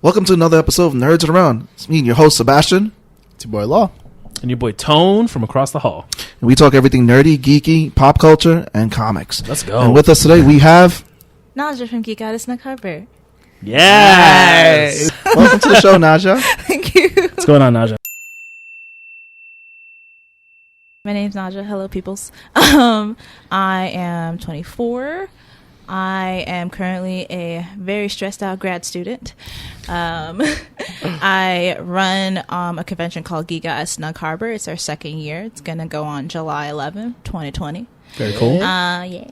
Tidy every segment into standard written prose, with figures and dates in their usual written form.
Welcome to another episode of Nerds Around. It's me and your host, Sebastian. It's your boy Law. And your boy Tone from across the hall. And we talk everything nerdy, geeky, pop culture, and comics. Let's go. And with us today, we have... Najah from Geek out of Snug Harbor. Yes! Welcome to the show, Najah. Thank you. What's going on, Najah? My name's Najah. Hello, peoples. I am 24. I am currently a very stressed out grad student. I run a convention called Geek at Snug Harbor. It's our second year. It's going to go on July 11th, 2020. Very cool. Yeah.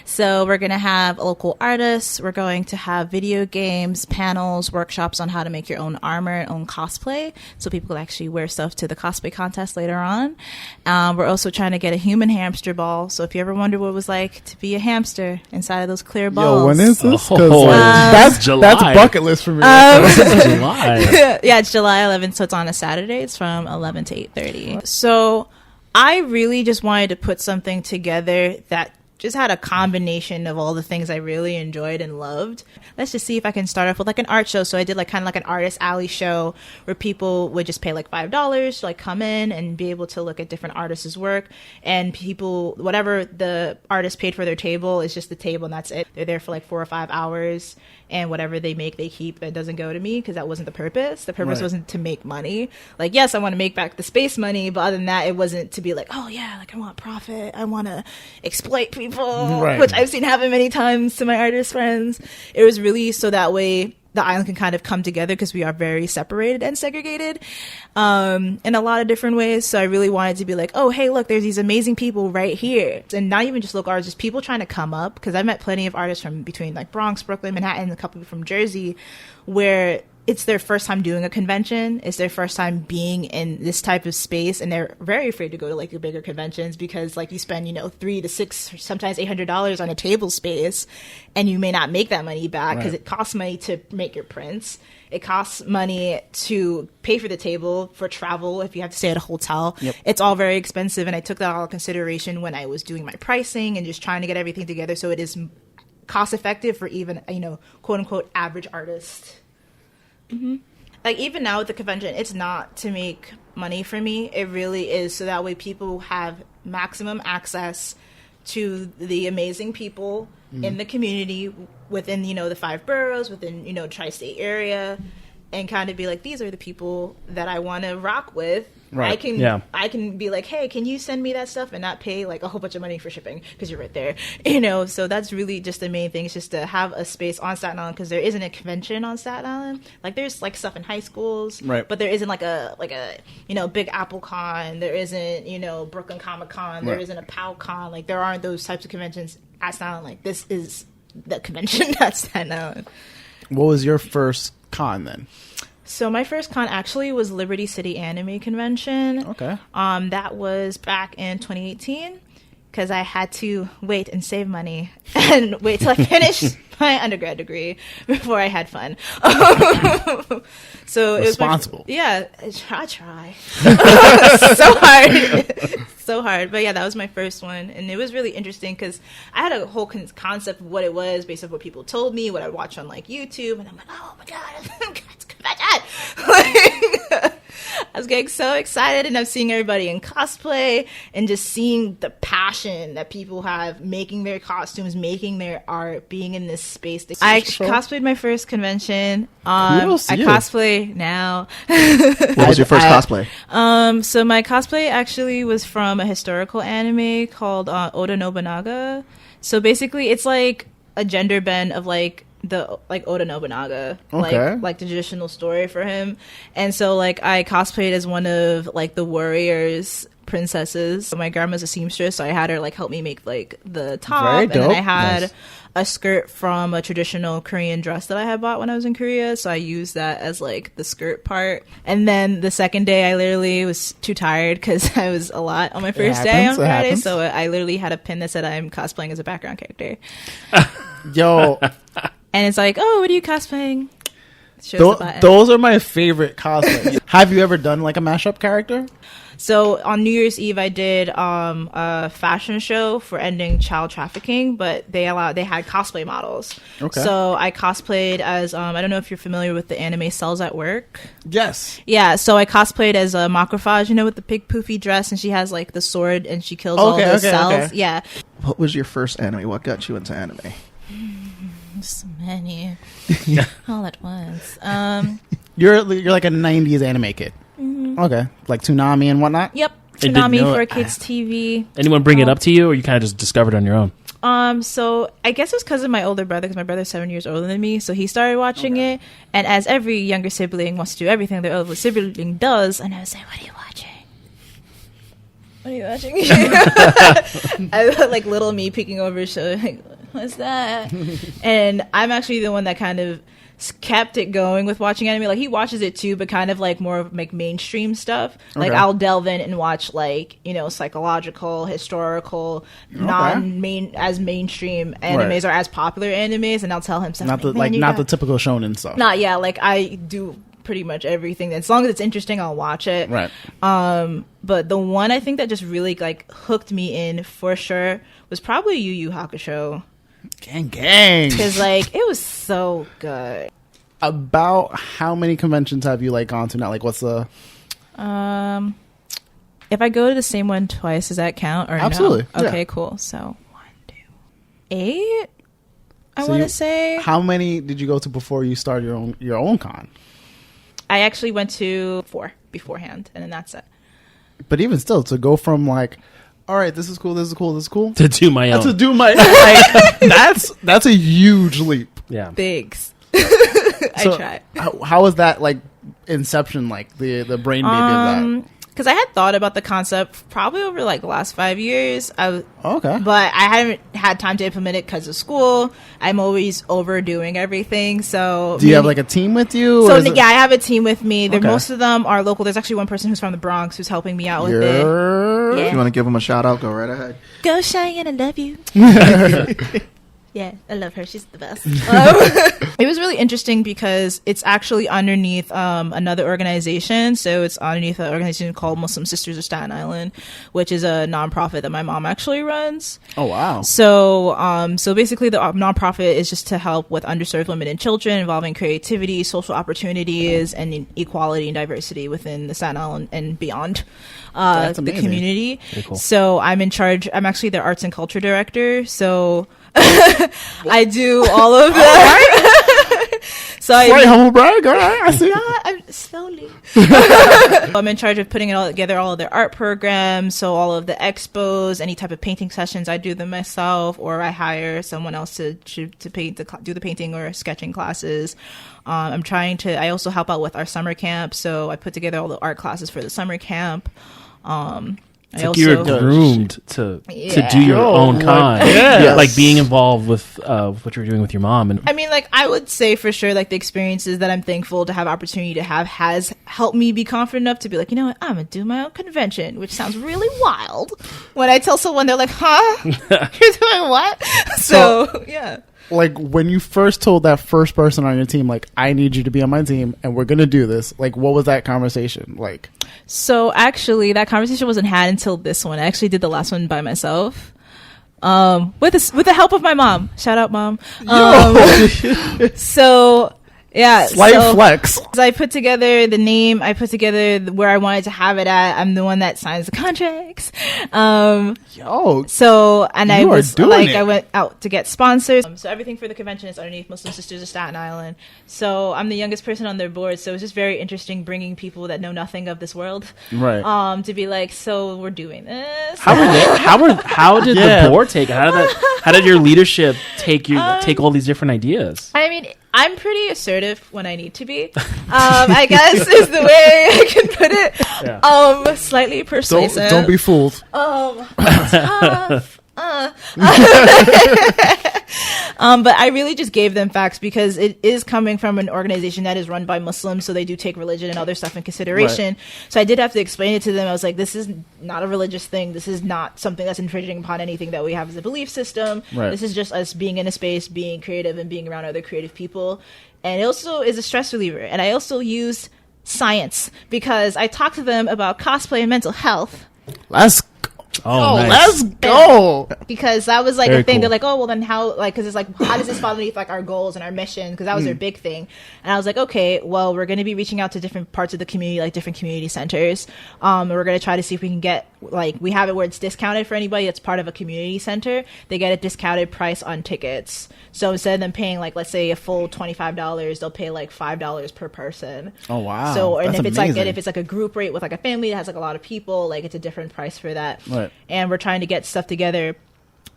So we're going to have local artists. We're going to have video games, panels, workshops on how to make your own armor and own cosplay. So people can actually wear stuff to the cosplay contest later on. We're also trying to get a human hamster ball. So if you ever wonder what it was like to be a hamster inside of those clear balls. Yo, when is this? That's July. That's bucket list for me. July. Yeah, it's July 11th, so it's on a Saturday. It's from 11 to 8:30. So I really just wanted to put something together that just had a combination of all the things I really enjoyed and loved. Let's just see if I can start off with like an art show. So I did like kind of like an artist alley show where people would just pay like $5 to like come in and be able to look at different artists' work. And people, whatever the artist paid for their table is just the table and that's it. They're there for like 4 or 5 hours. And whatever they make, they keep. That doesn't go to me because that wasn't the purpose. The purpose wasn't to make money. Like, yes, I want to make back the space money, but other than that, it wasn't to be like, oh yeah, like I want profit. I want to exploit people, which I've seen happen many times to my artist friends. It was really so that way the island can kind of come together because we are very separated and segregated in a lot of different ways. So I really wanted to be like, oh, hey, look, there's these amazing people right here. And not even just local artists, just people trying to come up. Because I've met plenty of artists from between like Bronx, Brooklyn, Manhattan, a couple from Jersey, where it's their first time doing a convention. It's their first time being in this type of space. And they're very afraid to go to like the bigger conventions because like you spend, $300 to $600, sometimes $800 on a table space. And you may not make that money back because it costs money to make your prints. It costs money to pay for the table, for travel, if you have to stay at a hotel. Yep. It's all very expensive. And I took that all into consideration when I was doing my pricing and just trying to get everything together so it is cost effective for even, quote unquote, average artists. Mm-hmm. Like even now with the convention, it's not to make money for me. It really is so that way people have maximum access to the amazing people in the community within, the 5 boroughs, within, tri-state area, and kind of be like, these are the people that I want to rock with. Right. I can be like, hey, can you send me that stuff and not pay like a whole bunch of money for shipping because you're right there, So that's really just the main thing. It's just to have a space on Staten Island because there isn't a convention on Staten Island. Like there's like stuff in high schools, right? But there isn't like a Big Apple Con. There isn't Brooklyn Comic Con. There isn't a POW Con. Like there aren't those types of conventions at Staten Island. Like this is the convention at Staten Island. What was your first con then? So my first con actually was Liberty City Anime Convention. Okay. That was back in 2018 because I had to wait and save money and wait till I finished my undergrad degree before I had fun. So it was responsible. I try. So hard. But yeah, that was my first one. And it was really interesting because I had a whole concept of what it was based on what people told me, what I watched on like YouTube. And I'm like, oh my God, it's convention. I was getting so excited and I'm seeing everybody in cosplay and just seeing the passion that people have making their costumes, making their art, being in this space. I cosplayed my first convention. I cosplay now. What was your first cosplay? So my cosplay actually was from a historical anime called Oda Nobunaga. So basically it's like a gender bend of like Oda Nobunaga, like the traditional story for him. And so like I cosplayed as one of like the warriors princesses. So my grandma's a seamstress, so I had her like help me make like the top. And then I had a skirt from a traditional Korean dress that I had bought when I was in Korea, so I used that as like the skirt part. And then the second day I literally was too tired because I was a lot on my first day on Friday, so I literally had a pin that said I'm cosplaying as a background character. Yo. And it's like, oh, what are you cosplaying? Shows the button. Those are my favorite cosplays. Have you ever done like a mashup character? So on New Year's Eve, I did a fashion show for ending child trafficking, but they had cosplay models. Okay. So I cosplayed as I don't know if you're familiar with the anime Cells at Work. Yes. Yeah. So I cosplayed as a macrophage, with the big poofy dress, and she has like the sword, and she kills all the cells. Okay. Yeah. What was your first anime? What got you into anime? So many, all at once. You're like a 90s anime kid. Mm-hmm. Okay, like Toonami and whatnot. Yep, Toonami for kids TV. Anyone bring it up to you, or you kind of just discovered on your own? So I guess it was because of my older brother, because my brother's 7 years older than me, so he started watching it. And as every younger sibling wants to do everything their older sibling does, and I was like, "What are you watching? What are you watching?" I like little me peeking over his shoulder, like, "What's that?" And I'm actually the one that kind of kept it going with watching anime. Like, he watches it too, but kind of like more of like mainstream stuff. Like, I'll delve in and watch like, psychological, historical, non-main as mainstream animes or as popular animes, and I'll tell him something. Not the typical shonen stuff. Like I do pretty much everything. As long as it's interesting, I'll watch it. Right. But the one I think that just really like hooked me in for sure was probably Yu Yu Hakusho. Gang. Because like it was so good. About how many conventions have you like gone to now? Like, what's the? If I go to the same one twice, does that count? Or absolutely. No? Okay, cool. So 1, 2, 8. I want to say. How many did you go to before you started your own con? I actually went to 4 beforehand, and then that's it. But even still, to go from like, all right, this is cool, this is cool, this is cool, to do my own. To do my like, that's a huge leap. Yeah. Thanks. So I tried. How was that like inception, like the brain baby of that? Because I had thought about the concept probably over like the last 5 years. Okay. But I haven't had time to implement it because of school. I'm always overdoing everything. So do you have like a team with you? So yeah, I have a team with me. Okay. Most of them are local. There's actually one person who's from the Bronx who's helping me out with it. Yeah. If you want to give them a shout out, go right ahead. Go Cheyenne, I love you. Yeah, I love her. She's the best. It was really interesting because it's actually underneath another organization. So it's underneath an organization called Muslim Sisters of Staten Island, which is a nonprofit that my mom actually runs. Oh, wow. So so basically the nonprofit is just to help with underserved women and children involving creativity, social opportunities, and equality and diversity within the Staten Island and beyond the community. Cool. So I'm in charge. I'm actually the arts and culture director. So I do all of that. So humble brag. All right, I see. I'm slowly. I'm in charge of putting it all together, all of their art programs. So all of the expos, any type of painting sessions, I do them myself, or I hire someone else to paint, do the painting or sketching classes. I also help out with our summer camp. So I put together all the art classes for the summer camp. You're groomed to do your own con. Yes. Like being involved with what you're doing with your mom. And I mean, like, I would say for sure, like, the experiences that I'm thankful to have opportunity to have has helped me be confident enough to be like, you know what, I'm gonna do my own convention, which sounds really wild. When I tell someone, they're like, huh? You're doing what? So yeah. Like, when you first told that first person on your team, like, I need you to be on my team and we're gonna do this, like, what was that conversation like? So actually, that conversation wasn't had until this one. I actually did the last one by myself, with the help of my mom. Shout out, Mom. So yeah, Slight flex. I put together the name. I put together where I wanted to have it at. I'm the one that signs the contracts. So, and I was like, I went out to get sponsors. So everything for the convention is underneath Muslim Sisters of Staten Island. So I'm the youngest person on their board. So it's just very interesting bringing people that know nothing of this world, right? To be like, so we're doing this. How did the board take it? How did your leadership take all these different ideas? I mean, I'm pretty assertive when I need to be. I guess is the way I can put it. Yeah. Slightly persuasive. Don't be fooled. Tough. But I really just gave them facts because it is coming from an organization that is run by Muslims, so they do take religion and other stuff in consideration. Right. So I did have to explain it to them. I was like, this is not a religious thing. This is not something that's infringing upon anything that we have as a belief system. Right. This is just us being in a space, being creative, and being around other creative people. and it also is a stress reliever. And I also used science because I talked to them about cosplay and mental health. Let's Oh, nice. let's go. Because that was like Very a thing. cool. They're like, oh, well, then how? Like, because it's like, how does this fall beneath like our goals and our mission? Because that was their big thing. And I was like, okay, well, we're going to be reaching out to different parts of the community, like different community centers. And we're going to try to see if we can get like, we have it where it's discounted for anybody that's part of a community center. They get a discounted price on tickets. So instead of them paying like, let's say a full $25, they'll pay like $5 per person. Oh wow. So, and That's if it's like, amazing. and if it's like a group rate with like a family that has like a lot of people, like it's a different price for that. Right. And we're trying to get stuff together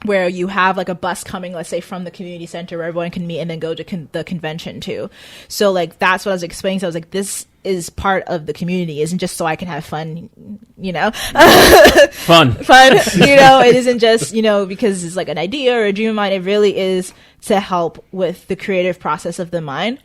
where you have like a bus coming, let's say from the community center where everyone can meet and then go to the convention too. So like, that's what I was explaining. So I was like, this is part of the community. It isn't just so I can have fun, you know, Fun. you know, it isn't just, you know, because it's like an idea or a dream of mine. It really is to help with the creative process of the mind.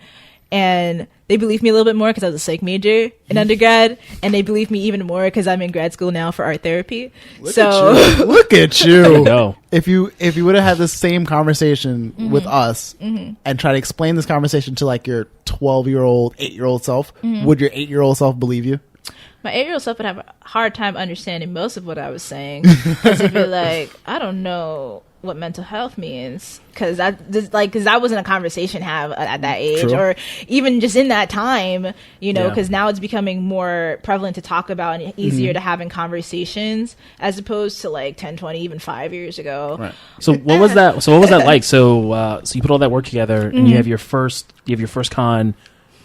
And they believe me a little bit more because I was a psych major in undergrad, and they believe me even more because I'm in grad school now for art therapy. Look at you. There you go. If you would have had the same conversation with us and try to explain this conversation to like your 12-year-old, 8-year-old self, would your 8-year-old self believe you? My 8-year-old self would have a hard time understanding most of what I was saying because it'd be like, I don't know what mental health means, because that wasn't a conversation have at that age. True. Or even just in that time, you know, Yeah. because now it's becoming more prevalent to talk about and easier to have in conversations as opposed to like 10, 20, even 5 years ago. Right. So what was that? So what was that like? So you put all that work together, and you have your first con,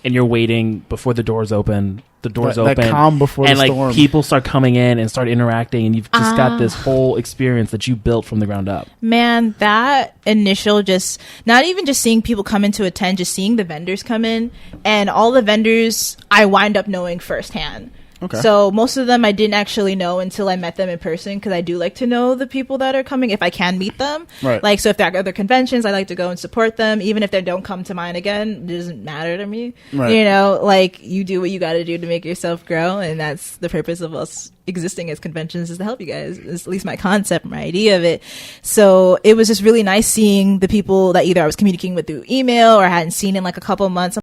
and you're waiting before the doors open. The doors That open, calm before and the like storm. people start coming in and start interacting, and you've just got this whole experience that you built from the ground up. Man, that initial just not even just seeing people come in to attend, just seeing the vendors come in, and all the vendors I wind up knowing firsthand. Okay. So most of them I didn't actually know until I met them in person, because I do like to know the people that are coming if I can meet them. Right. Like, so if there are other conventions, I like to go and support them, even if they don't come to mine again. It doesn't matter to me. Right. You know, like, you do what you got to do to make yourself grow, and that's the purpose of us existing as conventions, is to help you guys. It's at least my concept, my idea of it. So it was just really nice seeing the people that either I was communicating with through email or I hadn't seen in like a couple of months.